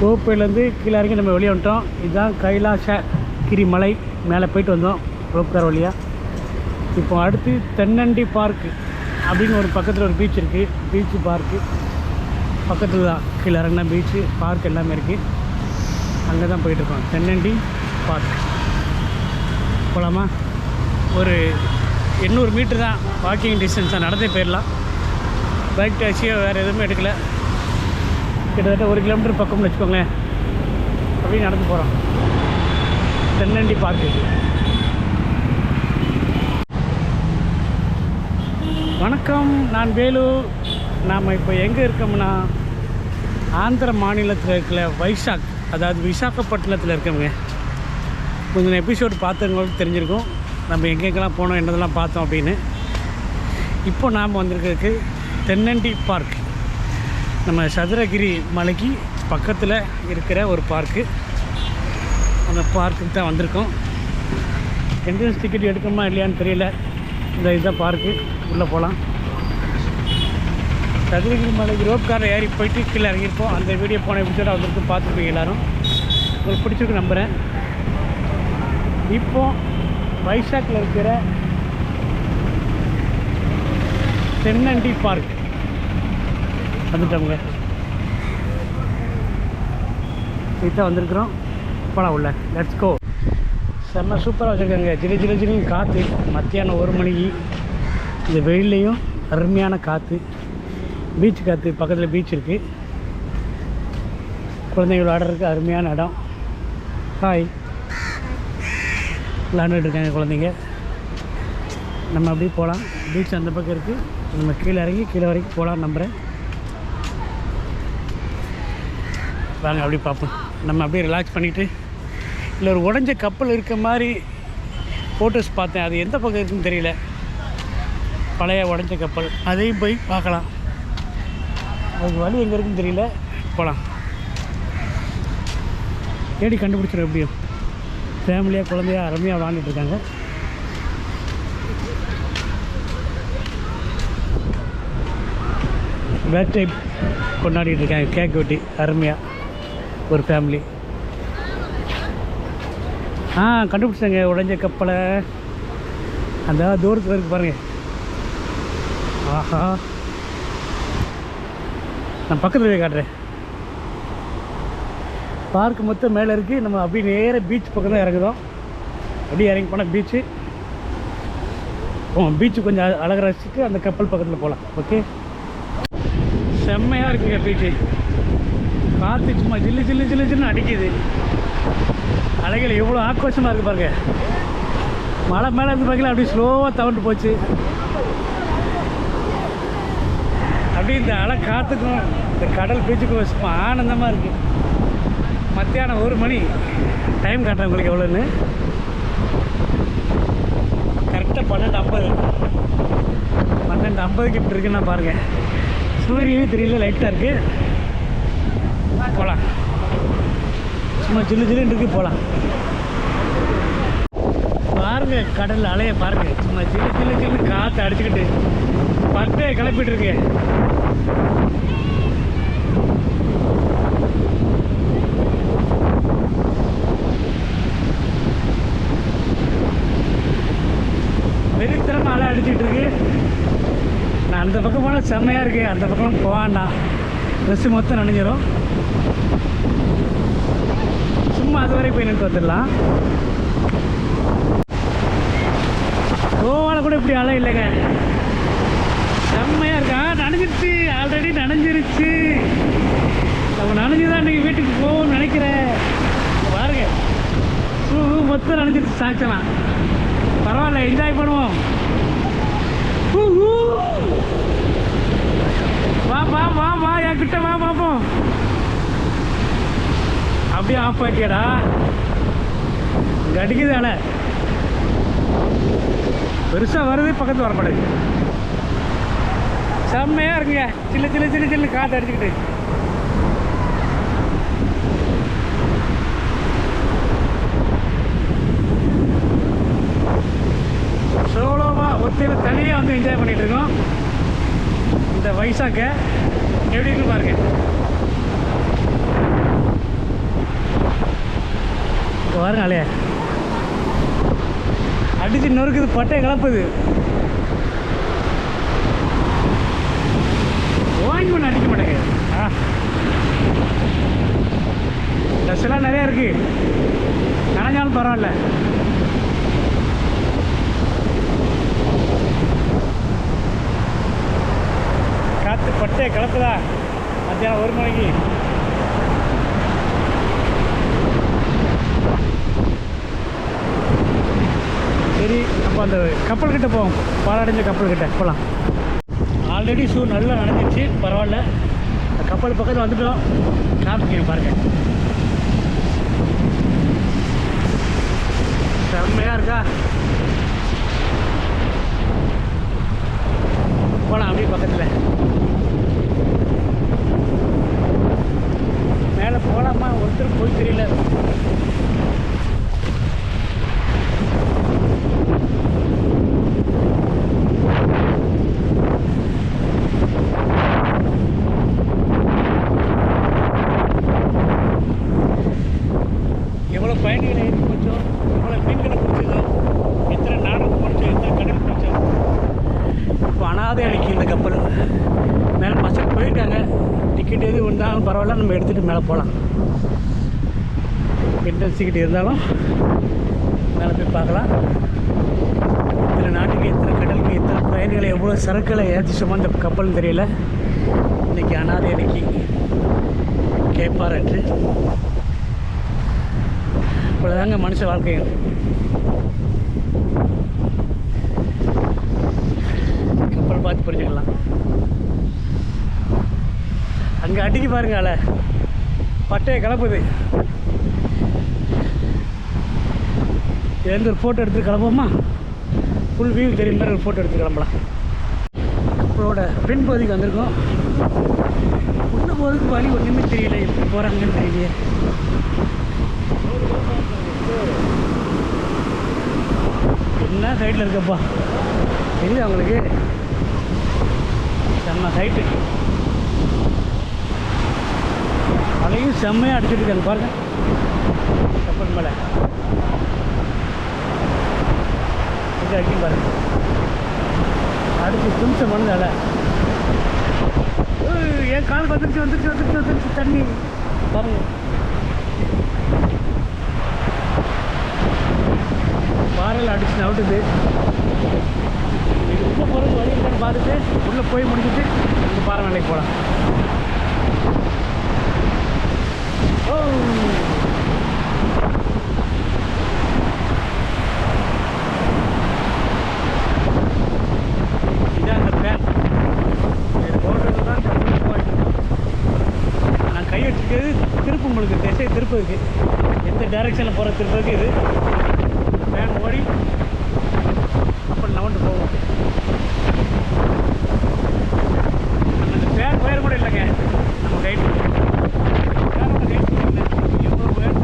ரோப்வேலேருந்து கீழே இறங்கி நம்ம வெளியே வந்துட்டோம். இதுதான் கைலாசகிரி மலை மேலே போயிட்டு வந்தோம் ரோப்கார் வழியாக. இப்போ அடுத்து தென்னண்டி பார்க்கு அப்படின்னு ஒரு பக்கத்தில் ஒரு பீச் இருக்குது. பீச்சு பார்க்கு பக்கத்தில் தான், கீழே இறங்கினா பீச்சு பார்க் எல்லாமே இருக்குது. அங்கே தான் போயிட்டுருக்கோம். தென்னண்டி பார்க் போகலாமா? ஒரு 800 மீட்ரு தான் வாக்கிங் டிஸ்டன்ஸாக, நடந்தே போயிடலாம். பைக் டாக்ஸியோ வேறு எதுவுமே எடுக்கலை. கிட்டத்தட்ட 1 கிலோமீட்டர் பக்கம்னு வச்சுக்கோங்களேன். அப்படியே நடந்து போகிறோம் தென்னண்டி பார்க்கு. வணக்கம், நான் வேலு. நாம் இப்போ எங்கே இருக்கோம்னா ஆந்திர மாநிலத்தில் இருக்கிற வைசாக், அதாவது விசாகப்பட்டினத்தில் இருக்கோங்க. கொஞ்சம் எபிசோடு பார்த்தவங்களுக்கு தெரிஞ்சிருக்கும் நம்ம எங்கெங்கெல்லாம் போனோம், என்னதெல்லாம் பார்த்தோம் அப்படின்னு. இப்போ நாம் வந்திருக்கிறதுக்கு தென்னண்டி பார்க், நம்ம சதுரகிரி மலைக்கு பக்கத்தில் இருக்கிற ஒரு பார்க்கு. அந்த பார்க்குக்கு தான் வந்திருக்கோம். என்ட்ரன்ஸ் டிக்கெட் எடுக்கணுமா இல்லையான்னு தெரியல. இதுதான் பார்க்கு, உள்ளே போகலாம். சதுரகிரி மலைக்கு ரோப் காரில் ஏறி போயிட்டு கீழே இறங்கியிருப்போம். அந்த வீடியோ போன எபிசோட வந்திருக்கு, பார்த்துருப்பீங்க எல்லோரும். உங்களுக்கு பிடிச்சிருக்கு நம்புகிறேன். இப்போது வைசாக்கில் இருக்கிற தென்னண்டி பார்க் வந்துட்டோங்க. இதுதான் வந்திருக்கிறோம். போகலாம் உள்ள, லெட்ஸ் கோ. செம்ம சூப்பராக வச்சுருக்காங்க. ஜிலு ஜிலு ஜிலுன்னு காற்று. மத்தியானம் 1 மணிக்கு இந்த வெயிலையும் அருமையான காற்று, பீச் காற்று. பக்கத்தில் பீச் இருக்குது. குழந்தைகள் விளையாடுறதுக்கு அருமையான இடம். ஹாய், விளையாண்டுட்டு இருக்காங்க குழந்தைங்க. நம்ம அப்படியே போகலாம். பீச் அந்த பக்கம் இருக்குது. நம்ம கீழே இறங்கி கீழே வரைக்கும் போகலாம் நம்புகிறேன். வாங்க அப்படியே பார்ப்போம். நம்ம அப்படியே ரிலாக்ஸ் பண்ணிவிட்டு, இல்லை ஒரு உடஞ்ச கப்பல் இருக்க மாதிரி ஃபோட்டோஸ் பார்த்தேன். அது எந்த பக்கம் இருக்குதுன்னு தெரியல. பழைய உடஞ்ச கப்பல், அதையும் போய் பார்க்கலாம். அதுக்கு வழி எங்கே இருக்குதுன்னு தெரியல. போகலாம், தேடி கண்டுபிடிச்சிடும். எப்படியும் ஃபேமிலியாக குழந்தையாக அருமையாக விளாண்டுட்ருக்காங்க. பர்த்டே கொண்டாடிட்டு இருக்காங்க, கேக் வெட்டி அருமையாக ஒரு ஃபேமிலி. கண்டுபிடிச்சாங்க உடைஞ்ச கப்பலை. அந்த தூரத்தில் இருக்கு பாருங்கள். ஆஹா, நான் பக்கத்தில் போய் காட்டுறேன். பார்க் மொத்தம் மேலே இருக்குது. நம்ம அப்படியே நேராக பீச் பக்கம் தான் இறங்குதோம். அப்படியே இறங்கி போனால் பீச்சு. பீச்சு கொஞ்சம் அழகாக ரசிச்சுட்டு அந்த கப்பல் பக்கத்தில் போகலாம். ஓகே, செம்மையாக இருக்குங்க பீச்சு. காற்று சும்மா ஜில்லு ஜில்லு ஜில்லு ஜில்லுன்னு அடிக்குது. அலைகள் எவ்வளோ ஆக்ரோஷமாக இருக்குது பாருங்க. மழை மேலே இருந்து பார்க்கல, அப்படியே ஸ்லோவாக தவண்டு போச்சு. அப்படியே இந்த அலை காற்றுக்கும் இந்த கடல் பீச்சுக்கும் சும்மா ஆனந்தமாக இருக்குது. மத்தியானம் 1 மணி டைம் காட்டுறேன் உங்களுக்கு எவ்வளோன்னு. கரெக்டாக 12:50. 12:50 இப்படி இருக்குன்னா பாருங்கள். சூரியனே தெரியல, லைட்டாக இருக்குது. போகலாம், சும்மா ஜில்லு ஜில்லுன்னு இருக்குது. போகலாம். பாருங்கள் கடல் அலையை பாருங்கள். சும்மா ஜில்லு ஜில்லு ஜில்லுன்னு காற்று அடிச்சுக்கிட்டு பட்டே கிளப்பிட்டு இருக்கு. வெறித்தனமாக அலை அடிச்சுட்டு இருக்கு. நான் அந்த பக்கம் போனால் செம்மையாக இருக்குது. அந்த பக்கம் போவாண்டா, ட்ரெஸ்ஸு மொத்தம் நனைஞ்சிடும். சும்மா அது வரை போய் நின்று வந்துடலாம். கோவாவில் கூட இப்படி அலை இல்லைங்க, செம்மையாக இருக்கா. நனைஞ்சிருச்சு, ஆல்ரெடி நனைஞ்சிருச்சு. நம்ம நனைஞ்சுதான் இன்றைக்கி வீட்டுக்கு போகணும்னு நினைக்கிறேன். பாருங்க, மொத்தம் நனைஞ்சிருச்சு. சாய்ச்சலாம், பரவாயில்ல, என்ஜாய் பண்ணுவோம். வா வா வா வா, என்கிட்ட வா பார்ப்போம். அப்படியே ஆஃப் ஆகிட்டியாடா, இங்கே அடிக்குது அலை. பெருசாக வருது, பக்கத்தில் வரப்படாது. செம்மையாக இருக்குங்க. சில்லு சில்லு சில்லு சில்லு காற்று அடிச்சுக்கிட்டு. சோலோவாக ஒருத்தர் தனியாக வந்து என்ஜாய் பண்ணிகிட்டு இருக்கோம். இந்த வைசாக்கை எப்படி இருக்கு பாருங்க. பாருங்களே, அடிச்சு நொறுக்குது, பட்டையை கிளப்புது. வாங்கி ஒன்று அடிக்க மாட்டேங்க. ட்ரெஸ் எல்லாம் நிறையா இருக்கு, நனைஞ்சாலும் பரவாயில்ல. காற்று பட்டையை கிளப்புதா மத்தியானம் 1 மணிக்கு. சரி, அப்போ அந்த கப்பல்கிட்ட போவோம், பாலாடைஞ்ச கப்பல்கிட்ட போகலாம். ஆல்ரெடி ஷூ நல்லா நனைஞ்சிச்சு, பரவாயில்ல. கப்பல் பக்கத்தில் வந்துட்டோம், காமிக்கிறேன் பாருங்கள். செம்மையாக இருக்கா? போகலாம் அப்படியே பக்கத்தில். மேலே போகலாமா, ஒருத்தர் போய் தெரியல. எவ்வளோ பயணிகளை ஏற்றி போச்சோ, எவ்வளோ மீன்களை பிடிச்சதோ, எத்தனை நாடகம் பிடிச்சோ, எத்தனை கடல் பிடிச்சோ. இப்போ அனாதை அளிக்கு இந்த கப்பல். மேலே பசங்க போயிருக்காங்க. டிக்கெட் எது இருந்தாலும் பரவாயில்ல, நம்ம எடுத்துகிட்டு மேலே போகலாம். என்ட்ரன்ஸ் டிக்கெட் இருந்தாலும் மேலே போய் பார்க்கலாம். இத்தனை நாட்டுக்கு, எத்தனை கடலுக்கு, எத்தனை பயணிகளை, எவ்வளோ சரக்குகளை ஏற்றி சுமந்த கப்பல்னு தெரியல. இன்றைக்கி அனாதை அளிக்கு கேட்பாரற்று. இவ்வளோதாங்க மனுஷ வாழ்க்கையும். கப்பல் பார்த்து புரிஞ்சுக்கலாம். அங்கே அடிக்க பாருங்க, அலை பட்டையை கிளப்புது. இதுலேருந்து ஒரு ஃபோட்டோ எடுத்து கிளம்புவோமா? ஃபுல் வியூ தெரியும் மாதிரி ஒரு ஃபோட்டோ எடுத்து கிளம்பலாம். கப்பலோட பின் பகுதிக்கு வந்திருக்கோம். உள்ள போகிறதுக்கு வழி ஒன்றுமே தெரியல, எப்படி போகிறாங்கன்னு தெரியலையே. என்ன சைட்டில் இருக்கப்பா தெரியுது அவங்களுக்கு, செம்ம சைட்டு. அலையும் செம்மையாக அடிச்சுட்டு இருக்காங்க பாருங்க கப்பல் மேலே. இது அடிக்கும் பாருங்க, அடுத்து துணிச்ச மனது அலை. என் காலுக்கு வந்துருச்சு தண்ணி பாருங்க. பாறையில் அடிச்சு நவுட்டுது. இது உள்ளே போகிறது வழி இல்லைன்னு பார்த்துட்டு உள்ளே போய் முடிச்சுட்டு இந்த பாறை வேலைக்கு போகலாம். ஓ, இதான் அந்த பேன். இது போடுறது தான் கப்பல் போயிட்டு. நான் கை வச்சுக்கிறது திருப்பு, உங்களுக்கு திசை திருப்பதுக்கு, எந்த டைரெக்ஷனில் போகிற திருப்பதுக்கு இது ஃபேன் ஓடி கப்பல் நவண்டு போகும். அந்த ஃபேன் ஒயர் கூட இல்லைங்க நம்ம கைட்டு. ஃபேனோட கைட்டு எவ்வளோ ஒயர்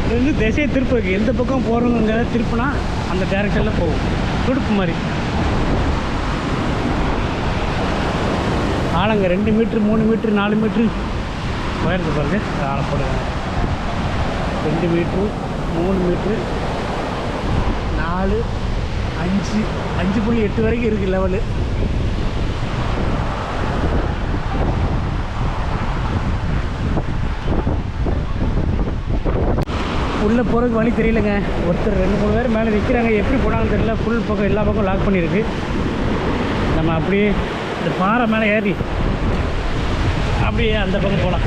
இது வந்து திசையை திருப்பதுக்கு, எந்த பக்கம் போகிறவங்க திருப்பினா அந்த டைரெக்ஷனில் போகும், துடுப்பு மாதிரி. ஆழங்க 2 மீட்ரு, 3 மீட்ரு, 4 மீட்ரு உயரத்து பாருங்க. ஆழம் போடுங்க. 2 மீட்ரு, 3 மீட்ரு, 4, 5, 5.8 வரைக்கும் இருக்குது லெவலு. உள்ளே போகிறதுக்கு வழி தெரியலங்க. ஒருத்தர் 2-3 பேர் மேலே நிற்கிறாங்க, எப்படி போனாங்கன்னு தெரியல. ஃபுல் பக்கம் எல்லா பக்கம் லாக் பண்ணியிருக்கு. நம்ம அப்படியே இந்த பாறை மேலே ஏறி அப்படியே அந்த பக்கம் போகலாம்.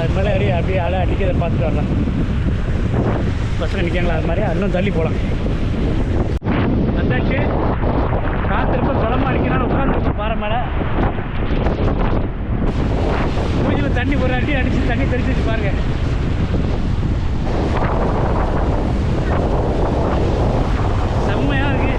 அது மேலே ஏறி அப்படியே அலை அடிக்கிறத பார்த்துட்டு வரலாம். பசங்க நிற்காங்களா, அது மாதிரி இன்னும் தள்ளி போகலாம். வந்தாச்சு. காத்திருப்ப பலமாக அடிக்கிறான்னு உட்காந்துருக்கோம் பாறை மேலே. மூஞ்சில் தண்ணி ஒரு அடி அடித்து தண்ணி தெளிச்சு பாருங்க. செம்மையாக இருக்கு.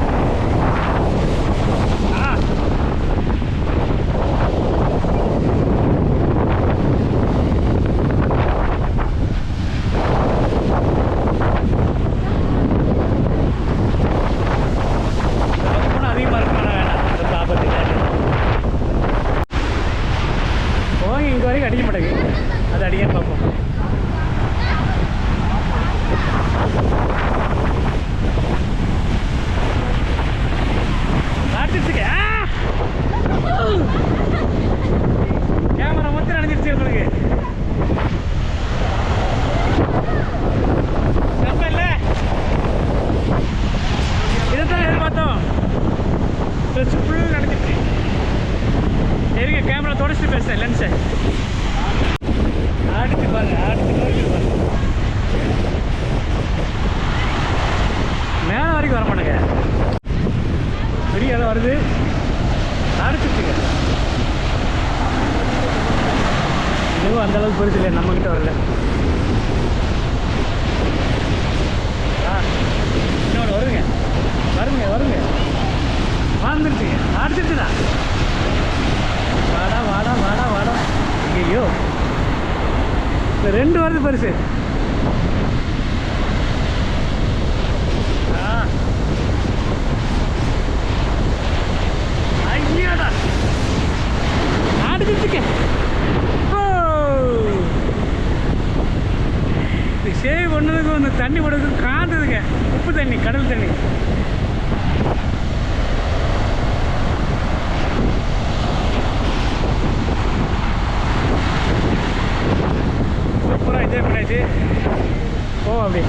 பெருசு இல்லை, நம்மக்கிட்ட வரல. இன்னொன்று வருங்க வருங்க வருங்க வாழ்ந்துருச்சு, அடிச்சிருச்சுடா. வாடா வாடா வாடா வாடா. ஐயோ இந்த 2 வருது பெருசு. ஐயாடா அடிச்சிருச்சுக்க. சேவ் பண்ணதுக்கு இந்த தண்ணி போடுறதுக்கு காந்ததுங்க, உப்பு தண்ணி, கடல் தண்ணி. சூப்பராக என்ஜாய் பண்ணியாச்சு. ஓ அப்படி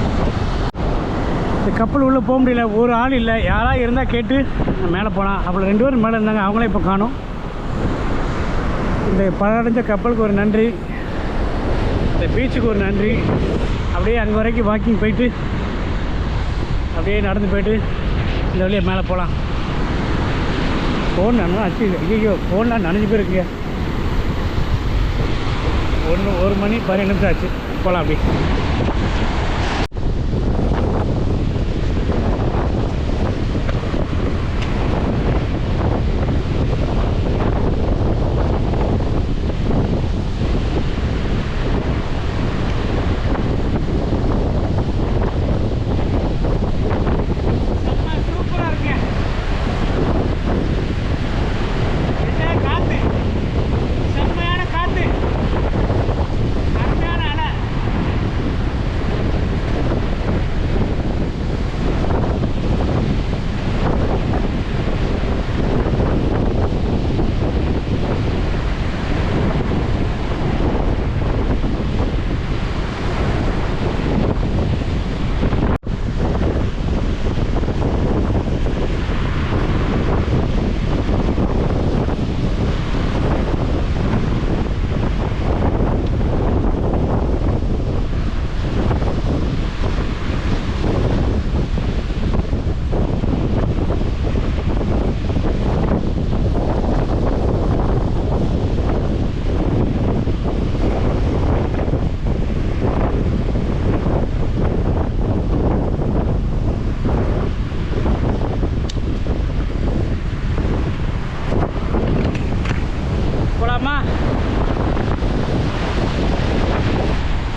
இந்த கப்பல் உள்ளே போக முடியல, ஒரு ஆள் இல்லை. யாராக இருந்தால் கேட்டு மேலே போகலாம். அப்புறம் 2 பேரும் மேலே இருந்தாங்க, அவங்களே இப்போ காணோம். இந்த பழடைஞ்ச கப்பலுக்கு ஒரு நன்றி, இந்த பீச்சுக்கு ஒரு நன்றி. அப்படியே அங்கே வரைக்கும் வாக்கிங் போயிட்டு அப்படியே நடந்து போயிட்டு இந்த வழியாக மேலே போகலாம். ஃபோன் நல்லா ஆச்சு. ஐயோ ஃபோன்லாம் நனைஞ்சு போயிருக்குங்க. 1 மணி 12 நிமிஷம் ஆச்சு. போகலாம் அப்படி.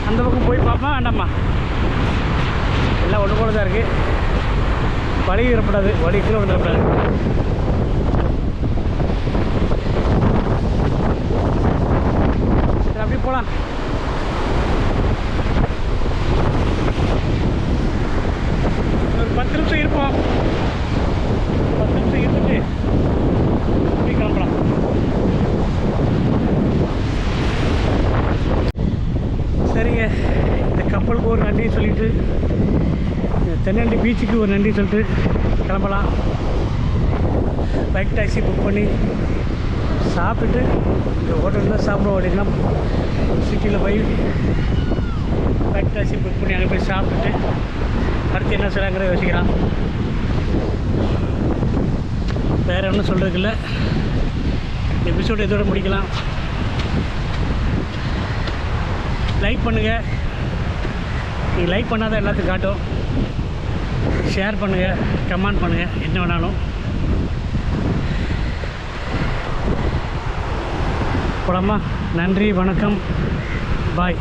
அந்த பக்கம் போய் பார்ப்போம் வேண்டாமா? எல்லாம் ஒன்று போல தான் இருக்குது. வழி ஏற்படாது, வழிக்குள்ளே வந்துடக்கூடாது. சரி அப்படி போகலாம். ஒரு 10 நிமிஷம் இருப்போம். 10 நிமிஷம் இருந்துட்டு அப்படி கிளம்பலாம். சரிங்க, இந்த கப்பலுக்கு ஒரு நன்றி சொல்லிவிட்டு, தென்னண்டி பீச்சுக்கு ஒரு நன்றி சொல்லிட்டு கிளம்பலாம். பைக் டாக்ஸி புக் பண்ணி சாப்பிட்டுட்டு இந்த ஹோட்டலில் சாப்பிடுவோம். அப்படின்னா சிட்டியில் போய் பைக் டாக்ஸி புக் பண்ணி அங்கே போய் சாப்பிட்டுட்டு அடுத்து என்ன செய்யலாங்கிறத யோசிக்கலாம். வேறு ஒன்றும் சொல்கிறதுக்கு இல்லை. எபிசோடு இதோடு முடிக்கலாம். லைக் பண்ணுங்கள். நீங்கள் லைக் பண்ணாதான் எல்லாத்துக்கும் காட்டும். ஷேர் பண்ணுங்கள், கமெண்ட் பண்ணுங்கள், என்ன வேணாலும். போலாமா? நன்றி, வணக்கம், பாய்.